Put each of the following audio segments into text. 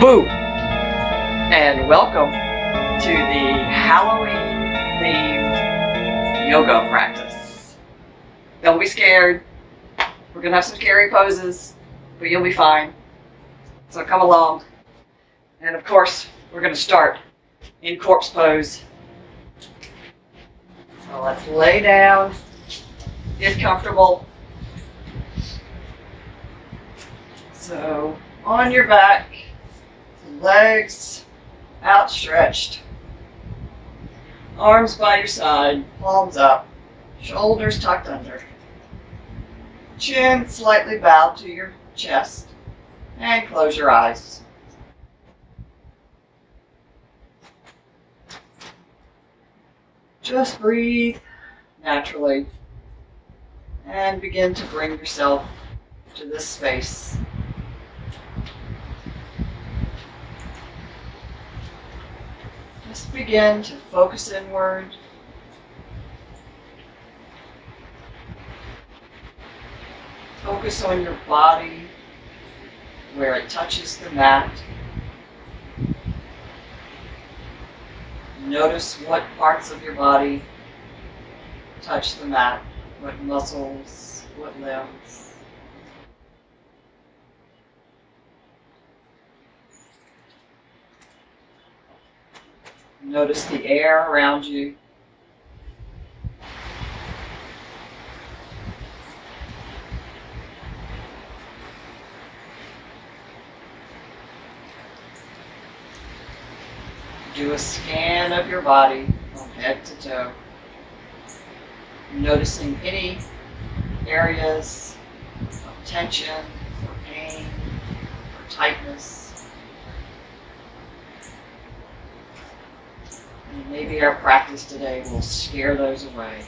Woo! And welcome to the Halloween-themed yoga practice. Don't be scared. We're going to have some scary poses, but you'll be fine. So come along. And of course, we're going to start in corpse pose. So let's lay down, get comfortable. So on your back, legs outstretched, arms by your side, palms up, shoulders tucked under, chin slightly bowed to your chest, and close your eyes. Just breathe naturally and begin to bring yourself to this space. Just begin to focus inward. Focus on your body, where it touches the mat. Notice what parts of your body touch the mat, what muscles, what limbs. Notice the air around you. Do a scan of your body from head to toe, noticing any areas of tension or pain or tightness. And maybe our practice today will scare those away.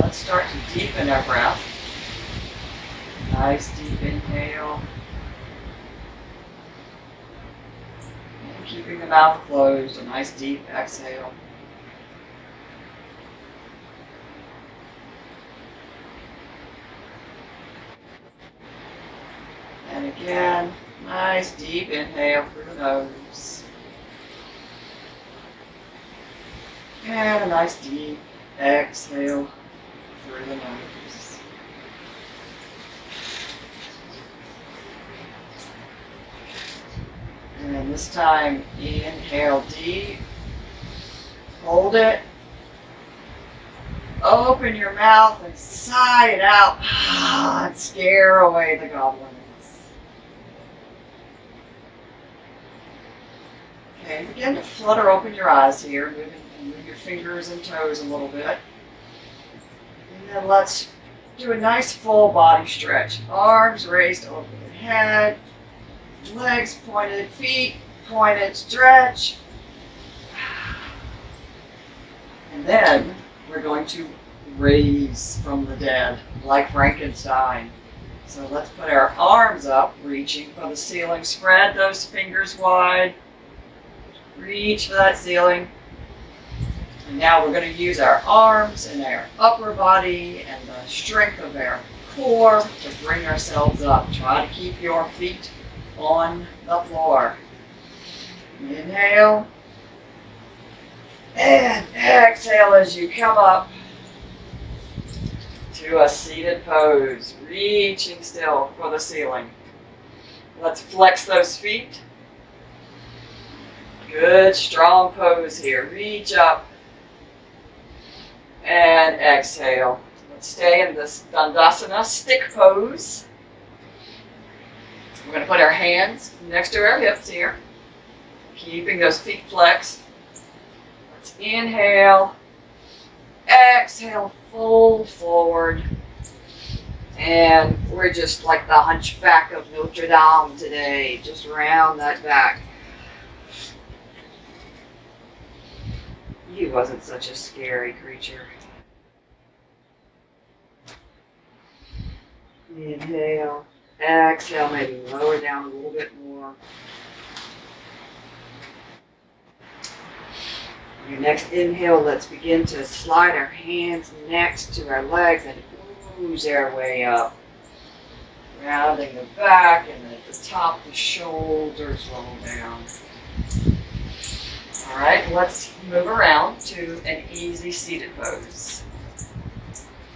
Let's start to deepen our breath. Nice deep inhale. And keeping the mouth closed, a nice deep exhale. And again, nice deep inhale through the nose. And a nice deep exhale through the nose. And this time, inhale deep, hold it, open your mouth and sigh it out, and scare away the goblins. Okay, begin to flutter open your eyes here, move your fingers and toes a little bit. And then let's do a nice full body stretch. Arms raised over the head, legs pointed, feet pointed, stretch. And then we're going to raise from the dead, like Frankenstein. So let's put our arms up, reaching for the ceiling. Spread those fingers wide. Reach for that ceiling. And now we're going to use our arms and our upper body and the strength of our core to bring ourselves up. Try to keep your feet on the floor. Inhale. And exhale as you come up to a seated pose, reaching still for the ceiling. Let's flex those feet. Good, strong pose here. Reach up. And exhale. Let's stay in this Dandasana stick pose. We're going to put our hands next to our hips here, keeping those feet flexed. Let's inhale. Exhale, fold forward. And we're just like the hunchback of Notre Dame today. Just round that back. he wasn't such a scary creature. Inhale, exhale, maybe lower down a little bit more. Your next inhale, let's begin to slide our hands next to our legs and ooze our way up. Rounding the back, and then at the top, the shoulders roll down. All right, let's move around to an easy seated pose.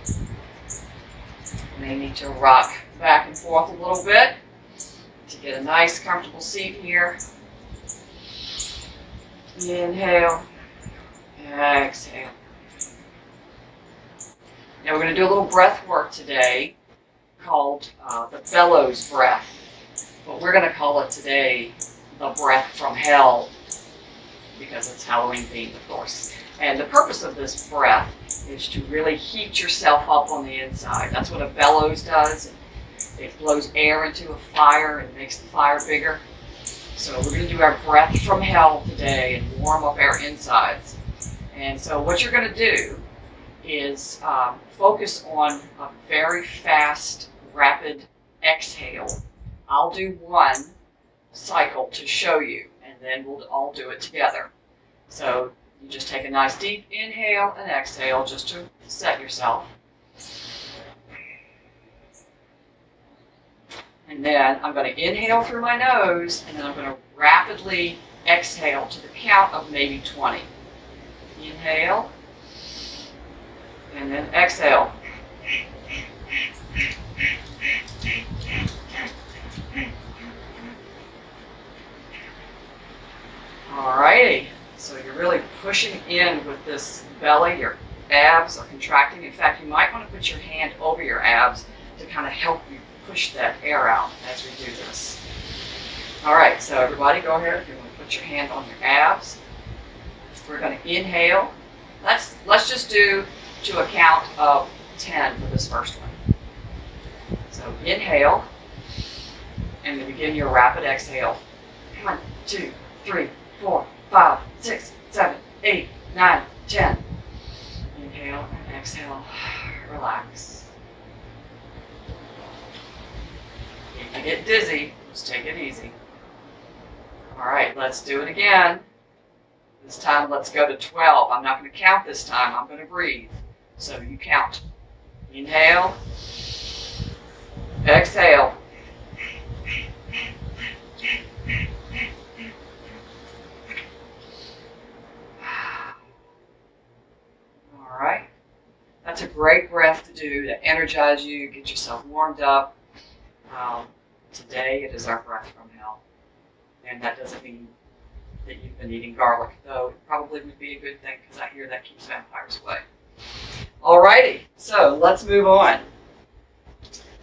You may need to rock back and forth a little bit to get a nice, comfortable seat here. Inhale, exhale. Now we're going to do a little breath work today called the bellows breath, but we're going to call it today the breath from hell because it's Halloween themed, of course. And the purpose of this breath is to really heat yourself up on the inside. That's what a bellows does. It blows air into a fire and makes the fire bigger. So we're going to do our breath from hell today and warm up our insides. And so what you're going to do is focus on a very fast, rapid exhale. I'll do one cycle to show you, and then we'll all do it together. So you just take a nice deep inhale and exhale just to set yourself. And then I'm going to inhale through my nose, and then I'm going to rapidly exhale to the count of maybe 20. Inhale, and then exhale. Alrighty, so you're really pushing in with this belly. Your abs are contracting. In fact, you might want to put your hand over your abs to kind of help you push that air out as we do this. Alright, so everybody go ahead. If you want to put your hand on your abs, we're going to inhale. Let's just do to a count of 10 for this first one. So inhale, and then begin your rapid exhale. 1, 2, 3, 4, 5, 6, 7, 8, 9, 10. Inhale and exhale. Relax. If you get dizzy, just take it easy. All right, let's do it again. This time, let's go to 12. I'm not going to count this time. I'm going to breathe. So you count. Inhale. Exhale. All right. That's a great breath to do to energize you, get yourself warmed up. Today, it is our breath from hell. And that doesn't mean that you've been eating garlic, though it probably would be a good thing because I hear that keeps vampires away. Alrighty, so let's move on.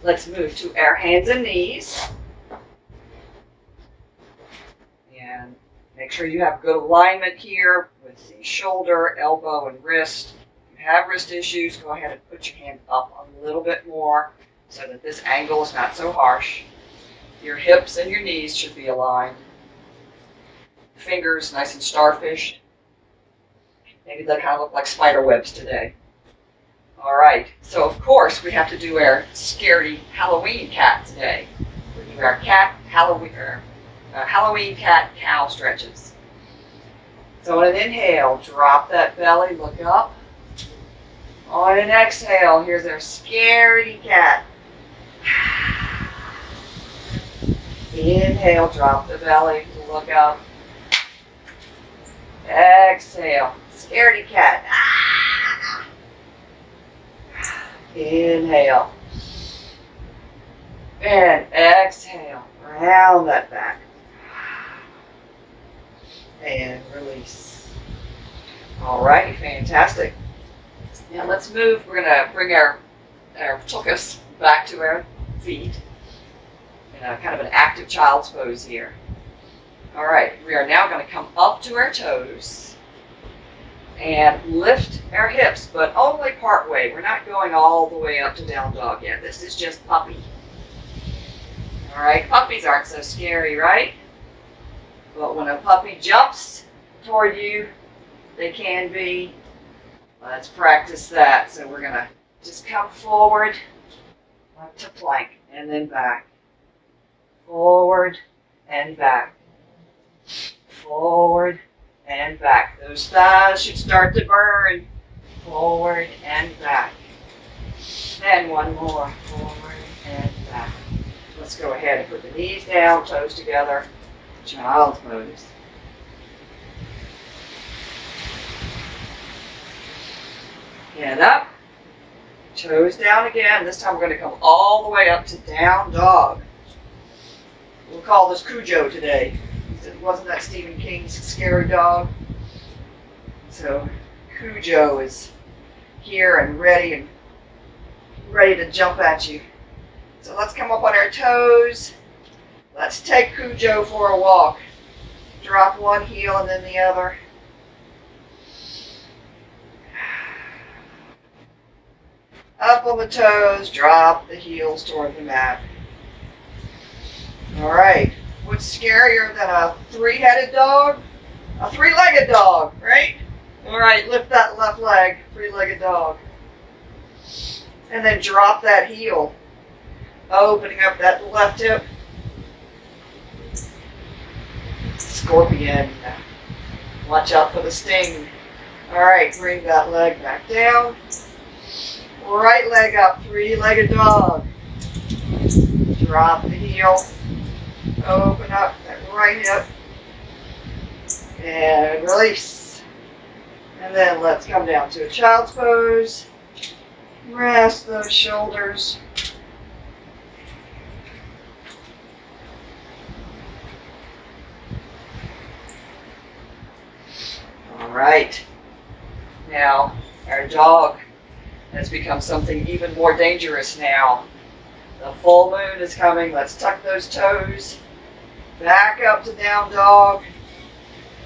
Let's move to our hands and knees. And make sure you have good alignment here with the shoulder, elbow, and wrist. If you have wrist issues, go ahead and put your hand up a little bit more so that this angle is not so harsh. Your hips and your knees should be aligned. Fingers nice and starfish. Maybe they kind of look like spider webs today. All right, so of course we have to do our scaredy Halloween cat today. We do our cat Halloween cat cow stretches. So on an inhale, drop that belly, look up. On an exhale, here's our scaredy cat. Inhale, drop the belly, look up. Exhale, scaredy cat. Inhale. And exhale, round that back. And release. All right, fantastic. Now let's move. We're going to bring our tuchus back to our feet in a kind of an active child's pose here. All right, we are now going to come up to our toes and lift our hips, but only part way. We're not going all the way up to down dog yet. This is just puppy. All right, puppies aren't so scary, right? But when a puppy jumps toward you, they can be. Let's practice that. So we're going to just come forward up to plank and then back. Forward and back. Forward and back. Those thighs should start to burn. Forward and back. And one more. Forward and back. Let's go ahead and put the knees down, toes together. Child's pose. Hand up. Toes down again. This time we're going to come all the way up to down dog. We'll call this Cujo today. Wasn't that Stephen King's scary dog? So Cujo is here and ready to jump at you. So let's come up on our toes. Let's take Cujo for a walk. Drop one heel and then the other. Up on the toes, drop the heels toward the mat. All right. What's scarier than a three-headed dog? A three-legged dog, right? All right, lift that left leg, three-legged dog. And then drop that heel, opening up that left hip. Scorpion. Watch out for the sting. All right, bring that leg back down. Right leg up, three-legged dog. Drop the heel. Open up that right hip. And release. And then let's come down to a child's pose. Rest those shoulders. All right. Now, our dog has become something even more dangerous now. The full moon is coming. Let's tuck those toes. Back up to down dog.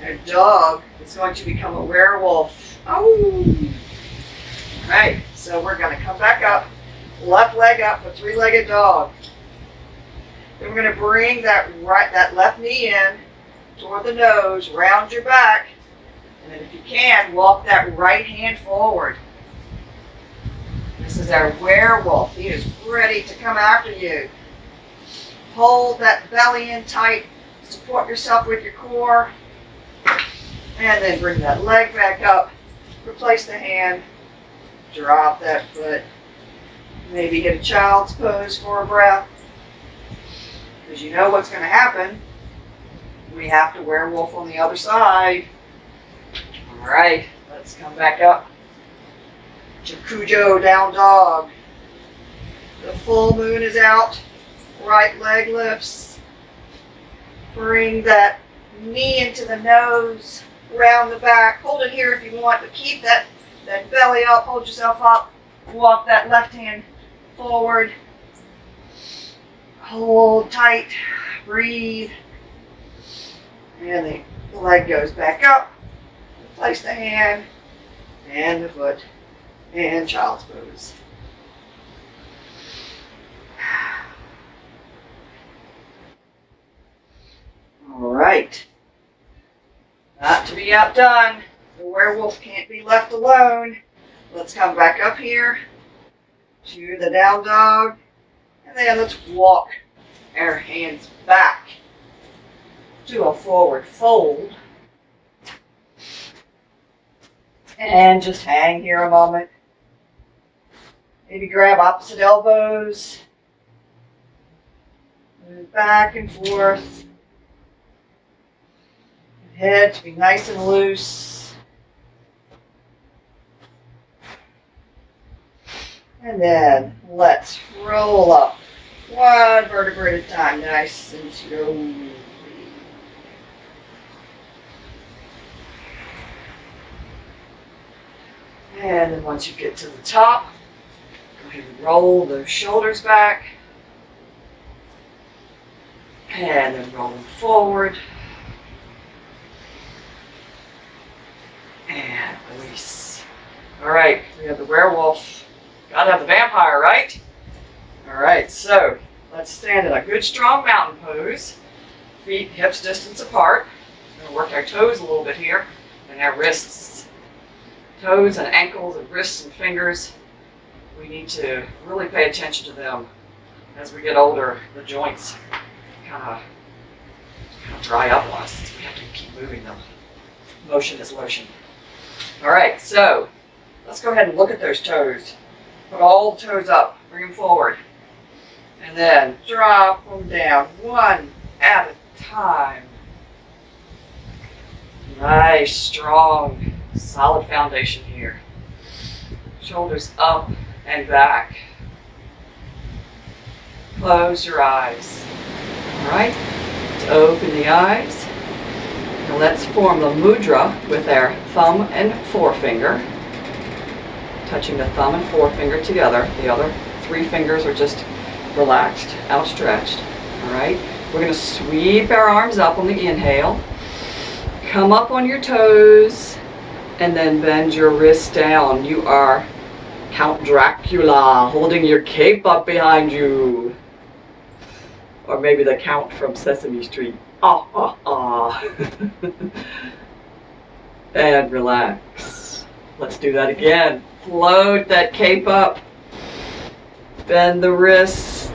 Our dog is going to become a werewolf. Oh! All right, so we're going to come back up. Left leg up for three-legged dog. Then we're going to bring that left knee in toward the nose, round your back, and then if you can, walk that right hand forward. This is our werewolf. He is ready to come after you. Hold that belly in tight. Support yourself with your core. And then bring that leg back up. Replace the hand. Drop that foot. Maybe hit a child's pose for a breath. Because you know what's going to happen. We have to werewolf on the other side. All right, let's come back up. Cujo down dog. The full moon is out. Right leg lifts. Bring that knee into the nose, round the back. Hold it here if you want, but keep that belly up. Hold yourself up. Walk that left hand forward. Hold tight. Breathe. And the leg goes back up. Place the hand and the foot. And child's pose. All right. Not to be outdone. The werewolf can't be left alone. Let's come back up here to the down dog. And then let's walk our hands back to a forward fold. And just hang here a moment. Maybe grab opposite elbows. Move back and forth. Head to be nice and loose. And then let's roll up. One vertebrae at a time, nice and slowly. And then once you get to the top, go ahead and roll those shoulders back. And then roll them forward. And release. All right, we have the werewolf. Gotta have the vampire, right? All right, so let's stand in a good strong mountain pose. Feet hips distance apart. We're gonna work our toes a little bit here and our wrists. Toes and ankles and wrists and fingers, we need to really pay attention to them. As we get older, the joints kind of dry up on us. We have to keep moving them. Motion is lotion. All right, so let's go ahead and look at those toes. Put all the toes up, bring them forward, and then drop them down one at a time. Nice, strong, solid foundation here. Shoulders up and back. Close your eyes. All right, let's open the eyes. Now let's form the mudra with our thumb and forefinger. Touching the thumb and forefinger together. The other 3 fingers are just relaxed, outstretched. All right, we're going to sweep our arms up on the inhale. Come up on your toes and then bend your wrists down. You are Count Dracula holding your cape up behind you. Or maybe the Count from Sesame Street. Ah, ah, ah. And relax. Let's do that again. Float that cape up. Bend the wrists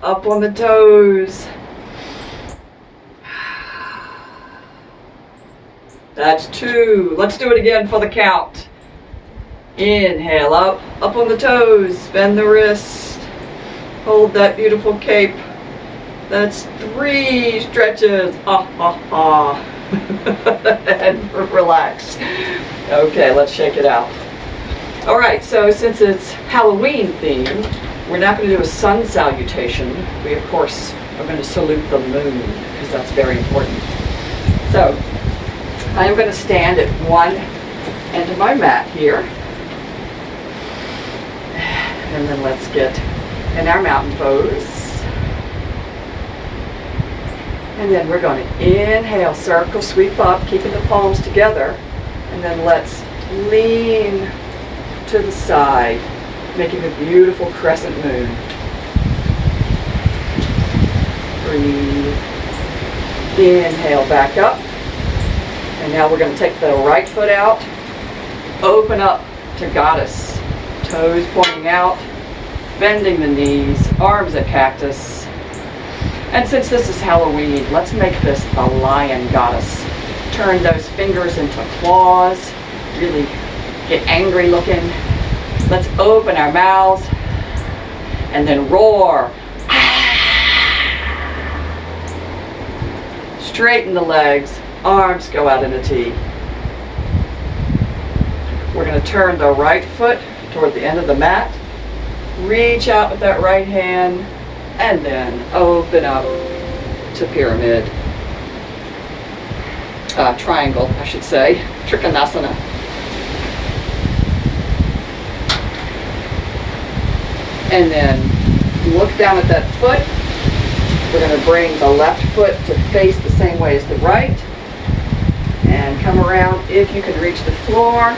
up on the toes. That's 2. Let's do it again for the count. Inhale, up on the toes, bend the wrist, hold that beautiful cape. That's 3 stretches. Ah, ah, ah. And relax. Okay, let's shake it out. All right, so since it's Halloween themed, we're not going to do a sun salutation. We, of course, are going to salute the moon, because that's very important. So, I am going to stand at one end of my mat here. And then let's get in our mountain pose. And then we're going to inhale, circle, sweep up, keeping the palms together. And then let's lean to the side, making a beautiful crescent moon. Breathe. Inhale, back up. And now we're going to take the right foot out, open up to goddess, toes pointing out, bending the knees, arms at cactus. And since this is Halloween, let's make this the lion goddess. Turn those fingers into claws, really get angry looking. Let's open our mouths and then roar. Straighten the legs. Arms go out in a T. We're going to turn the right foot toward the end of the mat. Reach out with that right hand and then open up to pyramid. Triangle, I should say. Trikonasana. And then look down at that foot. We're going to bring the left foot to face the same way as the right. And come around if you can reach the floor,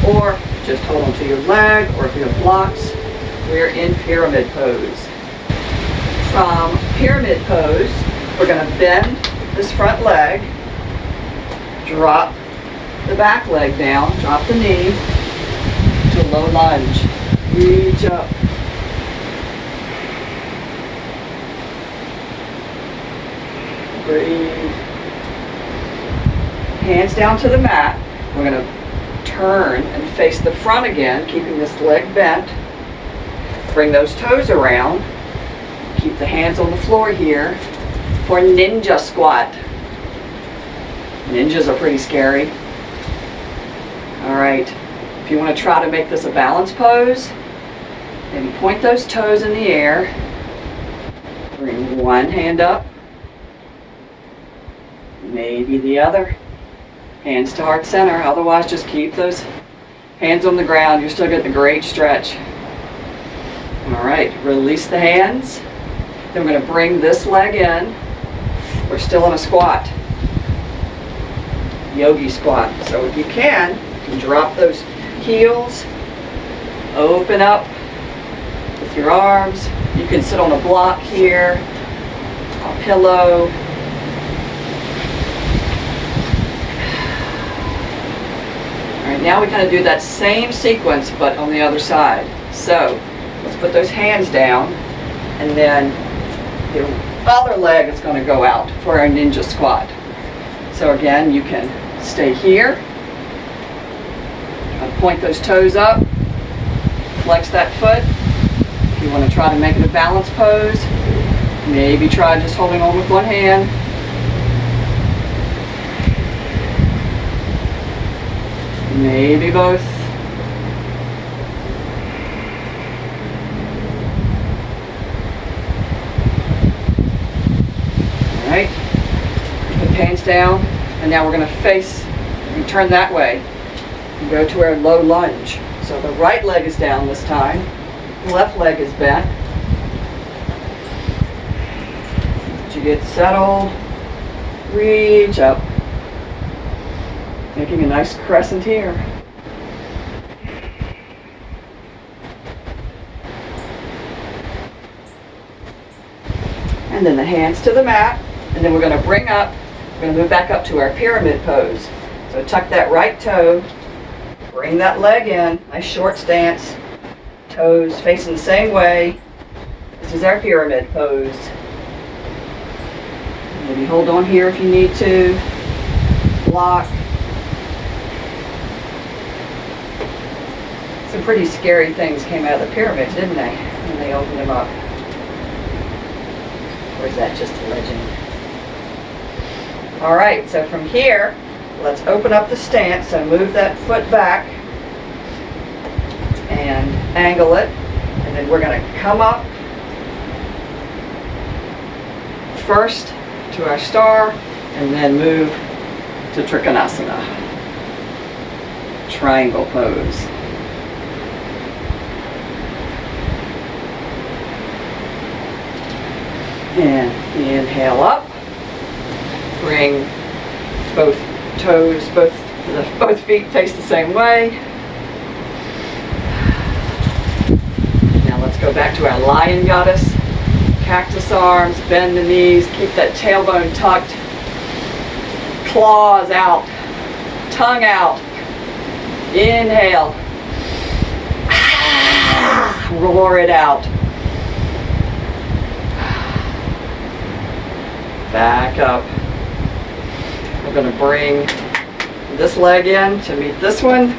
or just hold on to your leg, or if you have blocks, we're in pyramid pose. From pyramid pose, we're going to bend this front leg, drop the back leg down, drop the knee to low lunge, reach up. Breathe. Hands down to the mat. We're going to turn and face the front again, keeping this leg bent. Bring those toes around. Keep the hands on the floor here for ninja squat. Ninjas are pretty scary. All right, if you want to try to make this a balance pose, maybe point those toes in the air. Bring one hand up. Maybe the other. Hands to heart center, otherwise just keep those hands on the ground. You're still getting a great stretch. All right, release the hands. Then we're going to bring this leg in. We're still in a squat. Yogi squat. So if you can drop those heels, open up with your arms. You can sit on a block here, a pillow. now we kind of do that same sequence, but on the other side. So let's put those hands down, and then the other leg is going to go out for our ninja squat. So again, you can stay here, point those toes up, flex that foot. If you want to try to make it a balanced pose, maybe try just holding on with one hand. Maybe both. All right, put the hands down, and now we're going to face and turn that way and go to our low lunge. So the right leg is down this time, the left leg is bent. As you get settled, reach up, making a nice crescent here. And then the hands to the mat, and then we're going to bring up, we're going to move back up to our pyramid pose. So tuck that right toe, bring that leg in, nice short stance, toes facing the same way. This is our pyramid pose. Maybe hold on here if you need to, block. Some pretty scary things came out of the pyramids, didn't they, when they opened them up? Or is that just a legend? All right, so from here, let's open up the stance. So move that foot back and angle it. And then we're going to come up first to our star and then move to Trikonasana, triangle pose. And inhale up. Bring both toes, both feet face the same way. Now let's go back to our lion goddess. Cactus arms, bend the knees, keep that tailbone tucked. Claws out, tongue out. Inhale. Roar it out. Back up. We're going to bring this leg in to meet this one.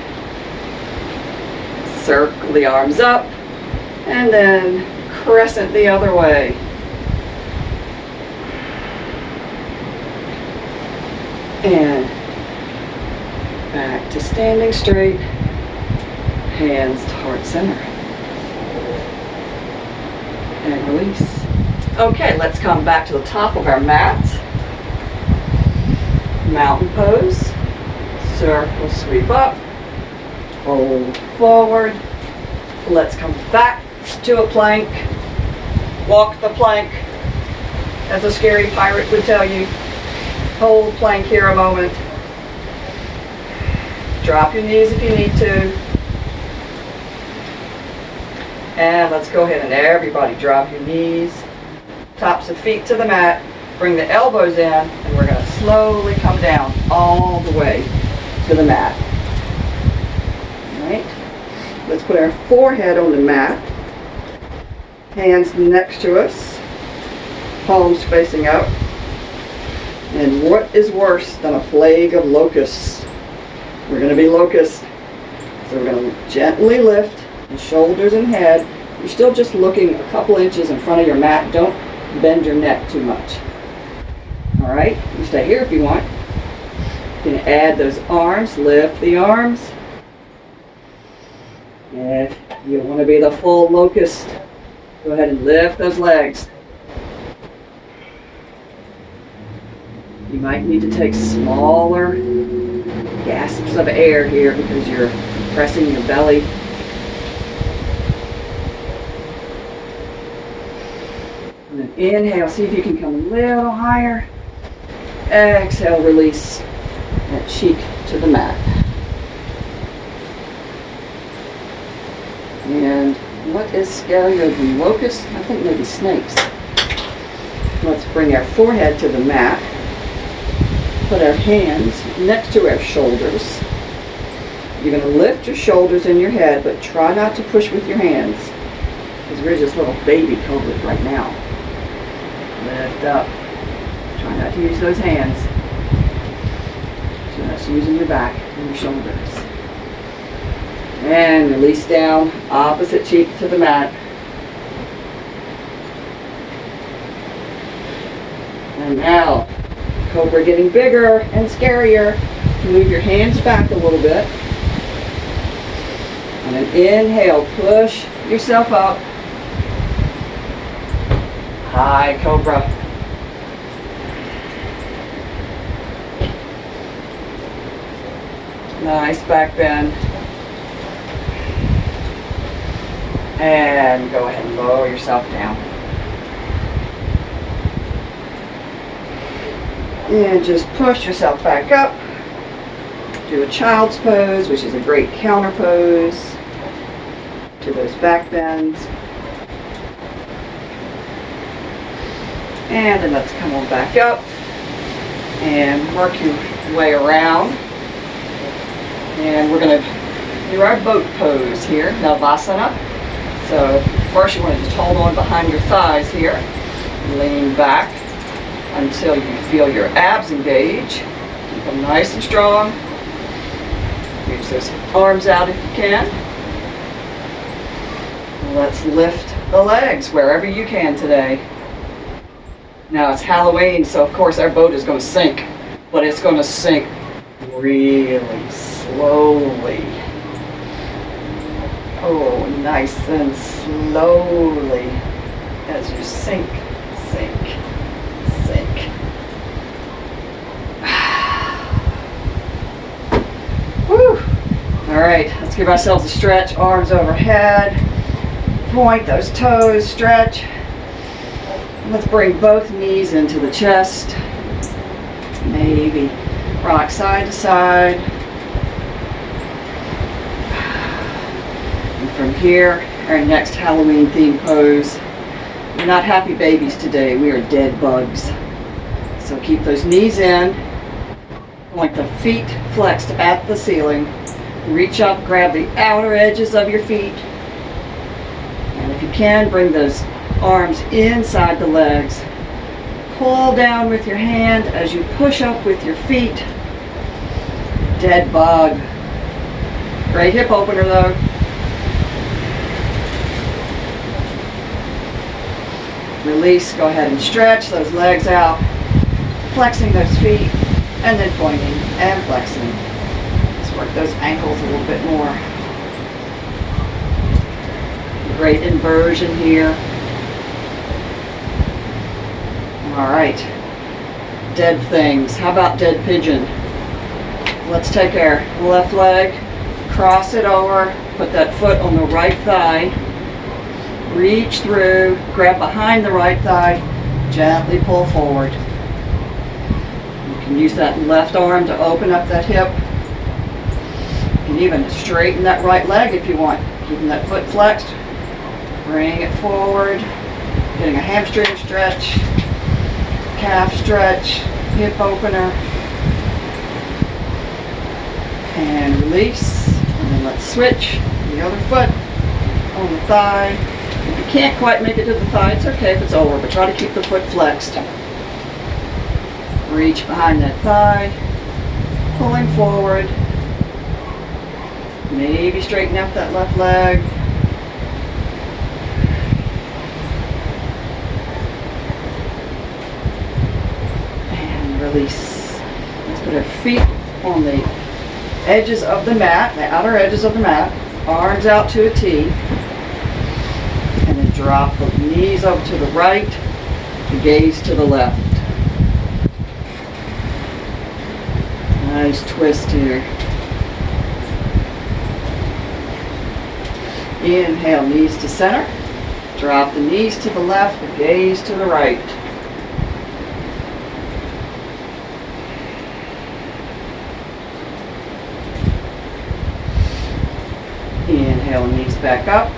Circle the arms up and then crescent the other way. And back to standing straight, hands to heart center. And release. Okay, let's come back to the top of our mat. Mountain pose. Circle, sweep up. Fold forward. Let's come back to a plank. Walk the plank, as a scary pirate would tell you. Hold plank here a moment. Drop your knees if you need to. And let's go ahead and everybody drop your knees. Tops of feet to the mat. Bring the elbows in, and we're going to slowly come down all the way to the mat. All right. Let's put our forehead on the mat. Hands next to us. Palms facing out. And what is worse than a plague of locusts? We're going to be locusts. So we're going to gently lift the shoulders and head. You're still just looking a couple inches in front of your mat. Don't bend your neck too much. All right, you stay here if you want. You can add those arms, lift the arms. If you want to be the full locust, go ahead and lift those legs. You might need to take smaller gasps of air here because you're pressing your belly. And then inhale, see if you can come a little higher. Exhale, release that cheek to the mat. And what is scarier than locusts? I think maybe snakes. Let's bring our forehead to the mat. Put our hands next to our shoulders. You're going to lift your shoulders and your head, but try not to push with your hands, because we're just little baby cobras right now. Lift up. Try not to use those hands. Just using your back and your shoulders. And release down, opposite cheek to the mat. And now, cobra getting bigger and scarier. Move your hands back a little bit. And an inhale, push yourself up. High cobra. Nice back bend. And go ahead and lower yourself down. And just push yourself back up. Do a child's pose, which is a great counter pose to those back bends. And then let's come on back up and work your way around. And we're going to do our boat pose here, Navasana. So first you want to just hold on behind your thighs here. Lean back until you feel your abs engage. Keep them nice and strong. Reach those arms out if you can. Let's lift the legs wherever you can today. Now it's Halloween, so of course our boat is going to sink, but it's going to sink really slowly. Oh, nice and slowly as you sink, sink, sink. Woo! All right, let's give ourselves a stretch. Arms overhead. Point those toes, stretch. Let's bring both knees into the chest. Maybe rock side to side. And from here, our next Halloween themed pose. We're not happy babies today, we are dead bugs. So keep those knees in. Like the feet flexed at the ceiling. Reach up, grab the outer edges of your feet. And if you can, bring those arms inside the legs. Pull down with your hand as you push up with your feet. Dead bug. Great hip opener though. Release, go ahead and stretch those legs out. Flexing those feet and then pointing and flexing. Let's work those ankles a little bit more. Great inversion here. All right, dead things. How about dead pigeon? Let's take our left leg, cross it over, put that foot on the right thigh, reach through, grab behind the right thigh, gently pull forward. You can use that left arm to open up that hip. You can even straighten that right leg if you want, keeping that foot flexed. Bring it forward, getting a hamstring stretch, calf stretch, hip opener, and release. And then let's switch the other foot on the thigh. If you can't quite make it to the thigh, it's okay if it's over, but try to keep the foot flexed. Reach behind that thigh, pulling forward. Maybe straighten out that left leg. Release. Let's put our feet on the edges of the mat, the outer edges of the mat, arms out to a T, and then drop the knees over to the right, the gaze to the left. Nice twist here. Inhale, knees to center, drop the knees to the left, the gaze to the right. Inhale, knees back up.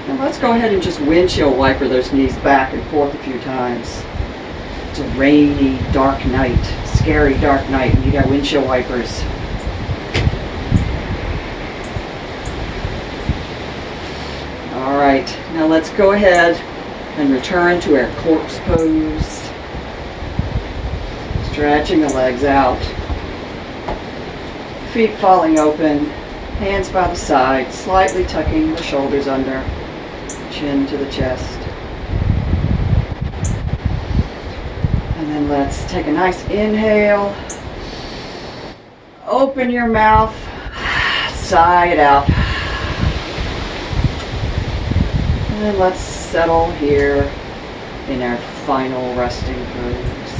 And let's go ahead and just windshield wiper those knees back and forth a few times. It's a rainy, dark night, scary dark night, and you got windshield wipers. All right, now let's go ahead and return to our corpse pose. Stretching the legs out. Feet falling open, hands by the side, slightly tucking the shoulders under, chin to the chest. And then let's take a nice inhale. Open your mouth, sigh it out. And then let's settle here in our final resting pose.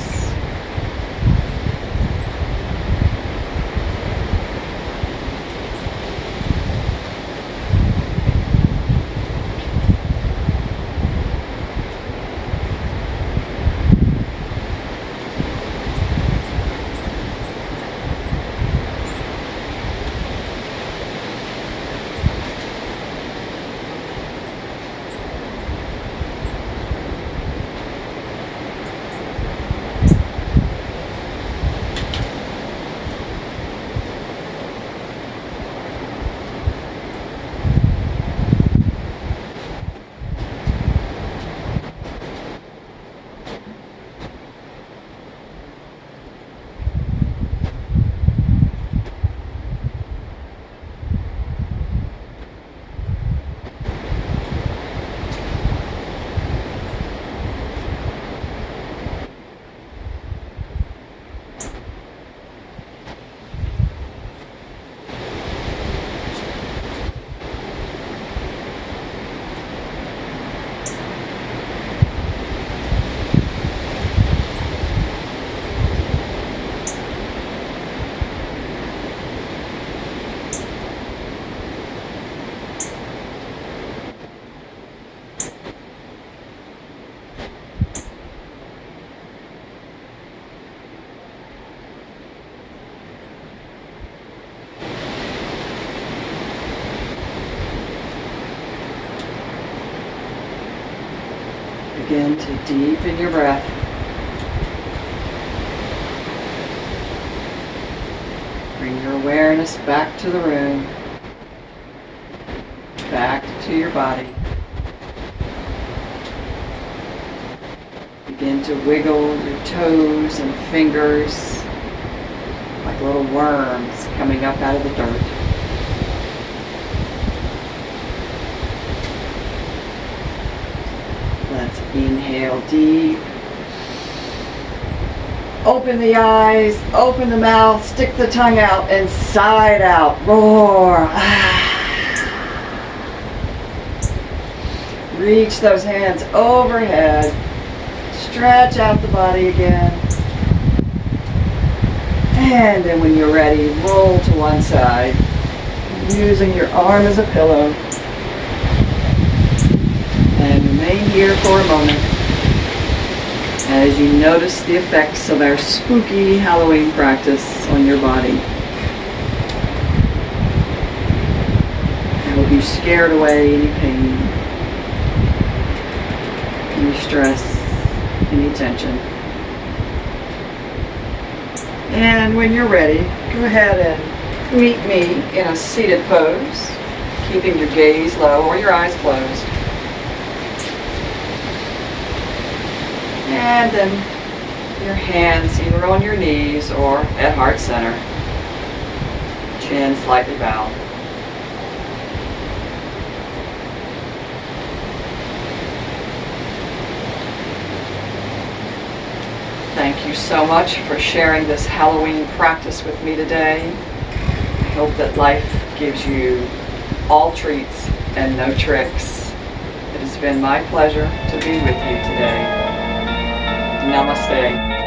Begin to deepen your breath. Bring your awareness back to the room, back to your body. Begin to wiggle your toes and fingers like little worms coming up out of the dirt. Let's inhale deep. Open the eyes, open the mouth, stick the tongue out, and sigh it out. Roar. Reach those hands overhead. Stretch out the body again. And then when you're ready, roll to one side, using your arm as a pillow. And remain here for a moment as you notice the effects of our spooky Halloween practice on your body. I hope you scared away any pain, any stress, any tension. And when you're ready, go ahead and meet me in a seated pose, keeping your gaze low or your eyes closed. And then your hands either on your knees or at heart center. Chin slightly bowed. Thank you so much for sharing this Halloween practice with me today. I hope that life gives you all treats and no tricks. It has been my pleasure to be with you today. Namaste.